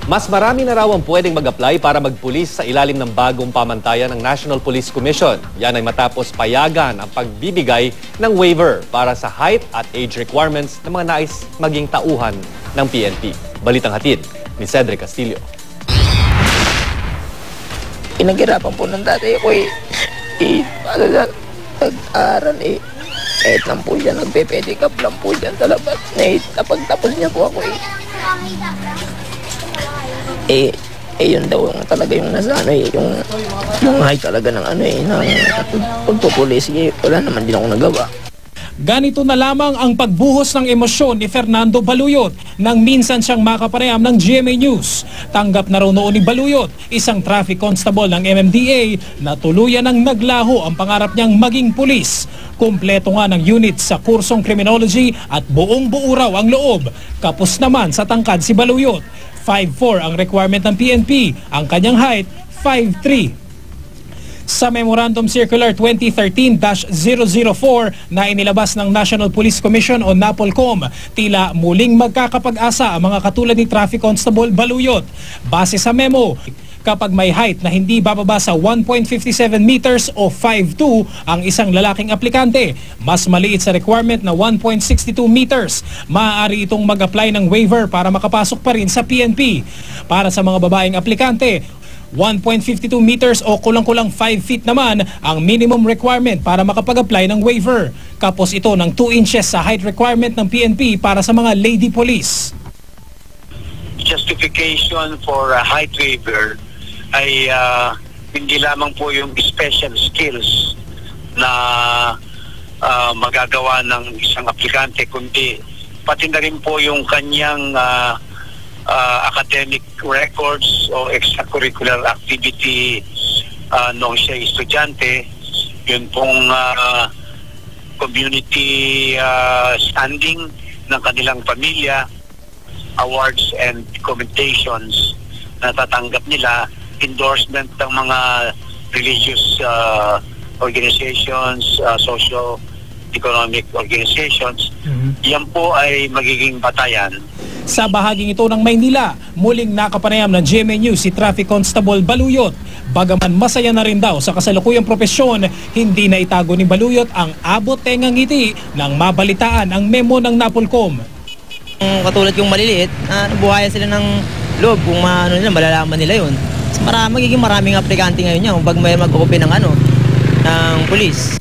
Mas marami na raw ang pwedeng mag-apply para magpulis sa ilalim ng bagong pamantayan ng National Police Commission. Yan ay matapos payagan ang pagbibigay ng waiver para sa height at age requirements ng mga nais maging tauhan ng PNP. Balitang hatid ni Cedric Castillo. Pinaghirapan po ng dati ko pag-aaral kahit lang po siya, nagpe-pedicab lang po siya sa labas. Napagtapos niya po ako yun daw talaga yung nasa yung height talaga ng ng pagpupulis. Wala naman din ako nagawa. Ganito na lamang ang pagbuhos ng emosyon ni Fernando Baluyot nang minsan siyang makapareham ng GMA News. Tanggap na raw noon ni Baluyot, isang traffic constable ng MMDA, na tuluyan ng naglaho ang pangarap niyang maging pulis. Kumpleto nga ng unit sa kursong criminology at buong-buo raw ang loob. Kapos naman sa tangkad si Baluyot. 5'4" ang requirement ng PNP, ang kanyang height 5'3". Sa Memorandum Circular 2013-004 na inilabas ng National Police Commission o NAPOLCOM, tila muling magkakapag-asa ang mga katulad ni Traffic Constable Baluyot. Base sa memo, kapag may height na hindi bababa sa 1.57 meters o 5'2" ang isang lalaking aplikante, mas maliit sa requirement na 1.62 meters, maaari itong mag-apply ng waiver para makapasok pa rin sa PNP. Para sa mga babaeng aplikante, 1.52 meters o kulang-kulang 5 feet naman ang minimum requirement para makapag-apply ng waiver. Kapos ito ng 2 inches sa height requirement ng PNP para sa mga lady police. Justification for a height waiver ay hindi lamang po yung special skills na magagawa ng isang aplikante, kundi pati na rin po yung kanyang academic records o extracurricular activity noong siya estudyante, yun pong community standing ng kanilang pamilya, awards and commendations na tatanggap nila, endorsement ng mga religious organizations, socio-economic organizations. Yan po ay magiging batayan. Sa bahaging ito ng Maynila, muling nakapanayam ng GMA News si Traffic Constable Baluyot. Bagaman masaya na rin daw sa kasalukuyang propesyon, hindi na itago ni Baluyot ang abot-tengang ngiti nang mabalitaan ang memo ng NAPOLCOM. Katulad yung maliliit, nabuhayan sila ng loob kung malalaman nila yun. Magiging maraming aplikante ngayon yan pag may mag-open ng pulis.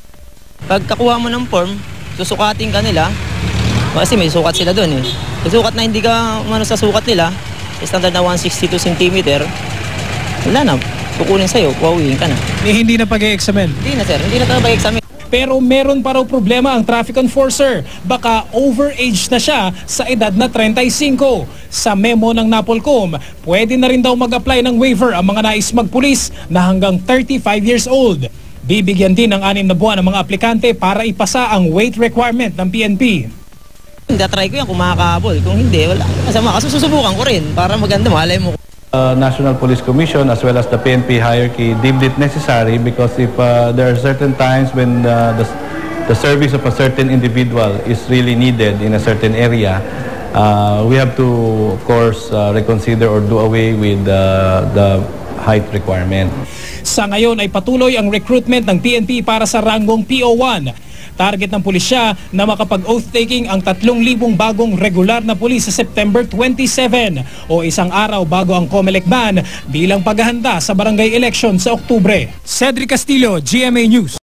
Pagkakuha mo ng form, susukatin ka nila, kasi may sukat sila doon sukat na hindi ka sa sukat nila, standard na 162 cm, wala na, kukunin sa'yo, kuhawiin ka na. Hindi na pag-e-examine? Hindi na sir, hindi na tayo pag-e-examine. Pero meron pa raw problema ang traffic enforcer. Baka overage na siya sa edad na 35. Sa memo ng NAPOLCOM, pwede na rin daw mag-apply ng waiver ang mga nais magpulis na hanggang 35 years old. Bibigyan din ng 6 na buwan ang mga aplikante para ipasa ang weight requirement ng PNP. Try ko yan kung makakahabol. Kung hindi, wala masama. Kasi susubukan ko rin para maganda, malay mo. National Police Commission as well as the PNP hierarchy deemed it necessary because if there are certain times when the service of a certain individual is really needed in a certain area, we have to, of course, reconsider or do away with the height requirement. Sa ngayon ay patuloy ang recruitment ng PNP para sa ranggong PO1. Target ng pulisya na makapag-oath-taking ang 3,000 bagong regular na pulis sa September 27 o isang araw bago ang COMELEC ban bilang paghahanda sa barangay election sa Oktubre. Cedric Castillo, GMA News.